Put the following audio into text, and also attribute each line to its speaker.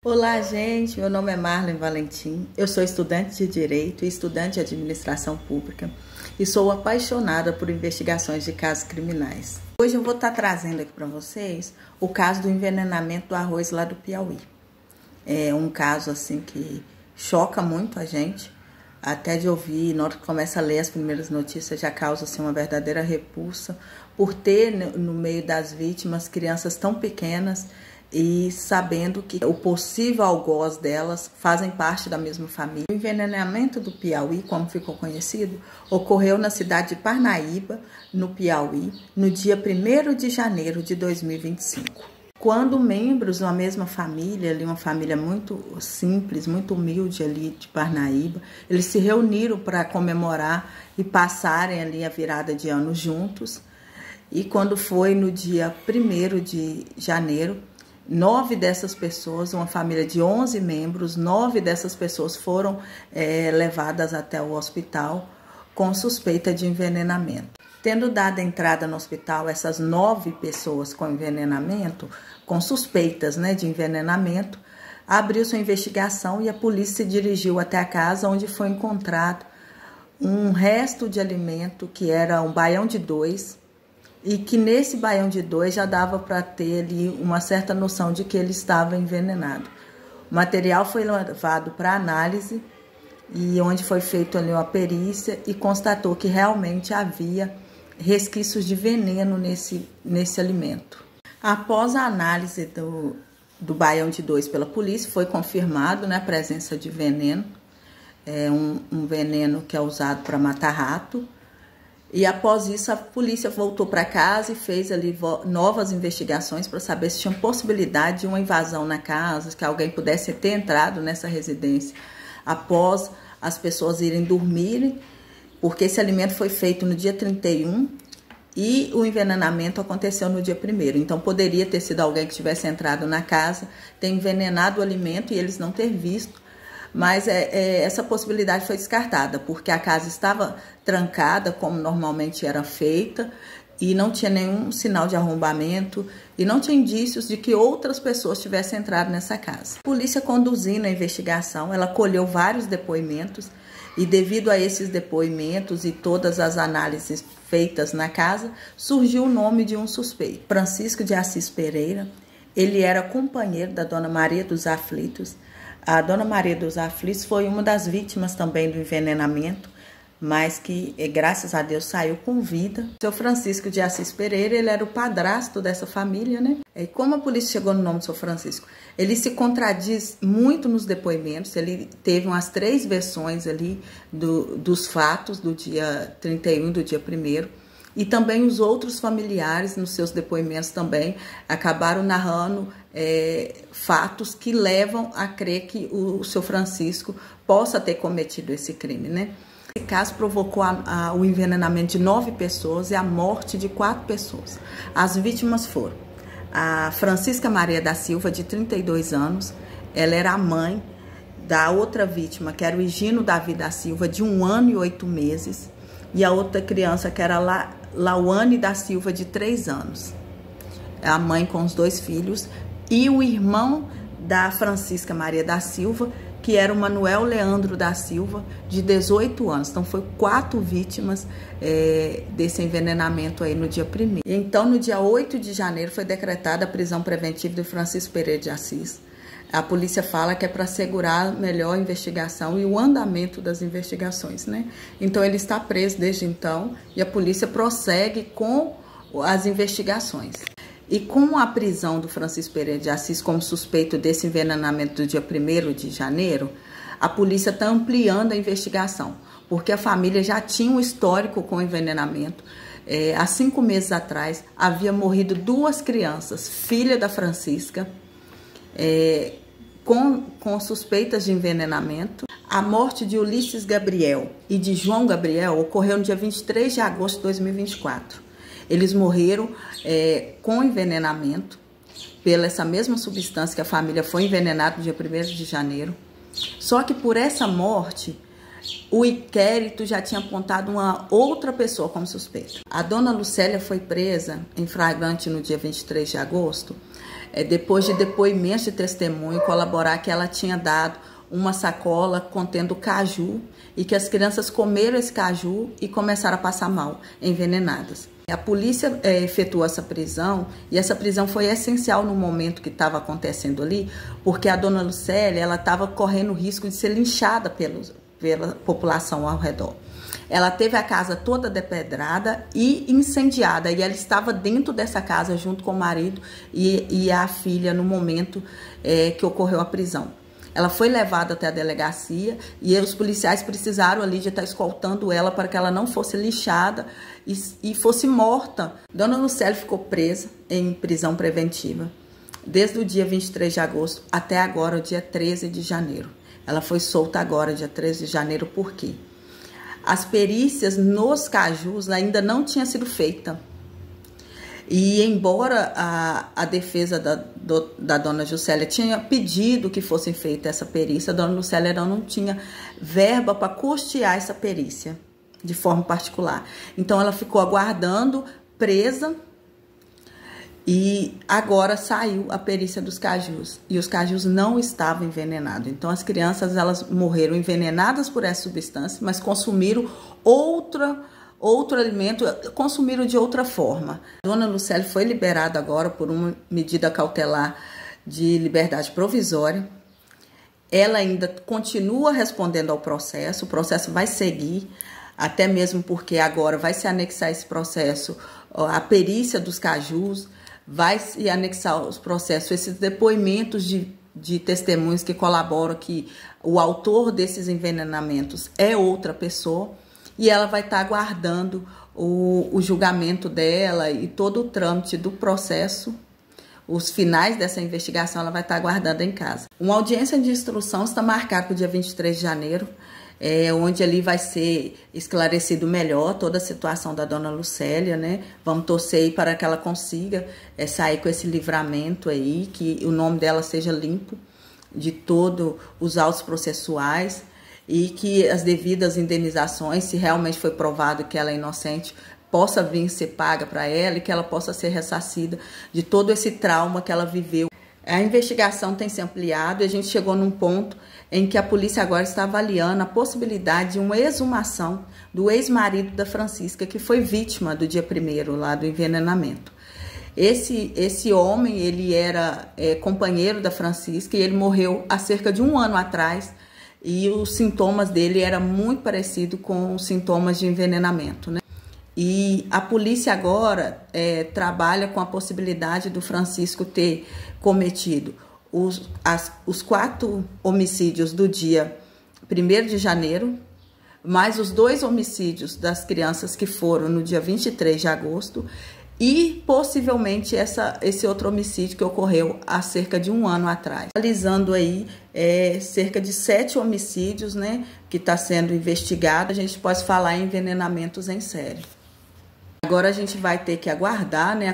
Speaker 1: Olá, gente. Meu nome é Marlene Valentim. Eu sou estudante de Direito e estudante de Administração Pública e sou apaixonada por investigações de casos criminais. Hoje eu vou estar trazendo aqui para vocês o caso do envenenamento do arroz lá do Piauí. É um caso assim que choca muito a gente, até de ouvir, na hora que começa a ler as primeiras notícias já causa assim, uma verdadeira repulsa por ter no meio das vítimas crianças tão pequenas e sabendo que o possível algoz delas fazem parte da mesma família. O envenenamento do Piauí, como ficou conhecido, ocorreu na cidade de Parnaíba, no Piauí, no dia 1º de janeiro de 2025. Quando membros de uma mesma família, ali, uma família muito simples, muito humilde ali de Parnaíba, eles se reuniram para comemorar e passarem ali a virada de ano juntos. E quando foi no dia 1º de janeiro, 9 dessas pessoas, uma família de 11 membros, 9 dessas pessoas foram levadas até o hospital com suspeita de envenenamento. Tendo dado entrada no hospital essas 9 pessoas com envenenamento, com suspeitas de envenenamento, abriu-se uma investigação e a polícia se dirigiu até a casa onde foi encontrado um resto de alimento que era um baião de 2, e que nesse baião de 2 já dava para ter ali uma certa noção de que ele estava envenenado. O material foi levado para análise e onde foi feita ali uma perícia e constatou que realmente havia resquícios de veneno nesse alimento. Após a análise do baião de 2 pela polícia, foi confirmado a presença de veneno, um veneno que é usado para matar rato. E após isso, a polícia voltou para casa e fez ali novas investigações para saber se tinha possibilidade de uma invasão na casa, que alguém pudesse ter entrado nessa residência após as pessoas irem dormirem, porque esse alimento foi feito no dia 31 e o envenenamento aconteceu no dia 1º. Então, poderia ter sido alguém que tivesse entrado na casa, ter envenenado o alimento e eles não ter visto. Mas essa possibilidade foi descartada, porque a casa estava trancada, como normalmente era feita, e não tinha nenhum sinal de arrombamento, e não tinha indícios de que outras pessoas tivessem entrado nessa casa. A polícia, conduzindo a investigação, ela colheu vários depoimentos, e devido a esses depoimentos e todas as análises feitas na casa, surgiu o nome de um suspeito. Francisco de Assis Pereira. Ele era companheiro da Dona Maria dos Aflitos. A Dona Maria dos Aflitos foi uma das vítimas também do envenenamento, mas que, graças a Deus, saiu com vida. O seu Francisco de Assis Pereira, ele era o padrasto dessa família, E como a polícia chegou no nome do seu Francisco? Ele se contradiz muito nos depoimentos, ele teve umas 3 versões ali dos fatos do dia 31 e do dia 1º. E também os outros familiares, nos seus depoimentos também, acabaram narrando fatos que levam a crer que o seu Francisco possa ter cometido esse crime, Esse caso provocou o envenenamento de 9 pessoas e a morte de 4 pessoas. As vítimas foram a Francisca Maria da Silva, de 32 anos. Ela era a mãe da outra vítima, que era o Higino Davi da Silva, de 1 ano e 8 meses. E a outra criança, que era Lauane da Silva, de 3 anos. A mãe com os 2 filhos. E o irmão da Francisca Maria da Silva, que era o Manuel Leandro da Silva, de 18 anos. Então, foi 4 vítimas desse envenenamento aí no dia 1º. Então, no dia 8 de janeiro, foi decretada a prisão preventiva de Francisco Pereira de Assis. A polícia fala que é para assegurar melhor a investigação e o andamento das investigações, Então, ele está preso desde então e a polícia prossegue com as investigações. E com a prisão do Francisco Pereira de Assis como suspeito desse envenenamento do dia 1º de janeiro, a polícia está ampliando a investigação, porque a família já tinha um histórico com envenenamento. Há 5 meses atrás, havia morrido 2 crianças, filha da Francisca, com suspeitas de envenenamento. A morte de Ulisses Gabriel e de João Gabriel ocorreu no dia 23 de agosto de 2024. Eles morreram com envenenamento pela essa mesma substância que a família foi envenenada no dia 1º de janeiro. Só que por essa morte, o inquérito já tinha apontado uma outra pessoa como suspeita. A dona Lucélia foi presa em flagrante no dia 23 de agosto depois de depoimentos de testemunho, colaborar que ela tinha dado uma sacola contendo caju e que as crianças comeram esse caju e começaram a passar mal, envenenadas. A polícia efetuou essa prisão e essa prisão foi essencial no momento que estava acontecendo ali, porque a dona Lucélia ela estava correndo o risco de ser linchada pela população ao redor. Ela teve a casa toda depedrada e incendiada e ela estava dentro dessa casa junto com o marido e a filha no momento que ocorreu a prisão. Ela foi levada até a delegacia e os policiais precisaram ali de estar escoltando ela para que ela não fosse lixada e fosse morta. Dona Lucélia ficou presa em prisão preventiva desde o dia 23 de agosto até agora, o dia 13 de janeiro. Ela foi solta agora, dia 13 de janeiro, por quê? As perícias nos cajus ainda não tinha sido feita. E embora a defesa da dona Juscelia tinha pedido que fosse feita essa perícia, a dona Lucélia não tinha verba para custear essa perícia de forma particular. Então ela ficou aguardando, presa, e agora saiu a perícia dos cajus. E os cajus não estavam envenenados. Então as crianças elas morreram envenenadas por essa substância, mas consumiram outro alimento, consumiram de outra forma. A dona Lucélia foi liberada agora por uma medida cautelar de liberdade provisória. Ela ainda continua respondendo ao processo, o processo vai seguir, até mesmo porque agora vai se anexar esse processo a perícia dos cajus, vai se anexar os processos, esses depoimentos de testemunhos que colaboram que o autor desses envenenamentos é outra pessoa. E ela vai estar aguardando o julgamento dela e todo o trâmite do processo, os finais dessa investigação, ela vai estar aguardando em casa. Uma audiência de instrução está marcada para o dia 23 de janeiro, onde ali vai ser esclarecido melhor toda a situação da dona Lucélia, né? Vamos torcer aí para que ela consiga sair com esse livramento aí, que o nome dela seja limpo de todos os autos processuais, e que as devidas indenizações, se realmente foi provado que ela é inocente, possa vir ser paga para ela e que ela possa ser ressarcida de todo esse trauma que ela viveu. A investigação tem se ampliado e a gente chegou num ponto em que a polícia agora está avaliando a possibilidade de uma exumação do ex-marido da Francisca, que foi vítima do dia 1º lá do envenenamento. Esse homem, ele era companheiro da Francisca e ele morreu há cerca de 1 ano atrás, e os sintomas dele eram muito parecidos com os sintomas de envenenamento, né? E a polícia agora trabalha com a possibilidade do Francisco ter cometido os 4 homicídios do dia 1º de janeiro, mais os 2 homicídios das crianças que foram no dia 23 de agosto, e possivelmente esse outro homicídio que ocorreu há cerca de 1 ano atrás. Analisando aí cerca de 7 homicídios, né, que está sendo investigado, a gente pode falar em envenenamentos em série. Agora a gente vai ter que aguardar, né,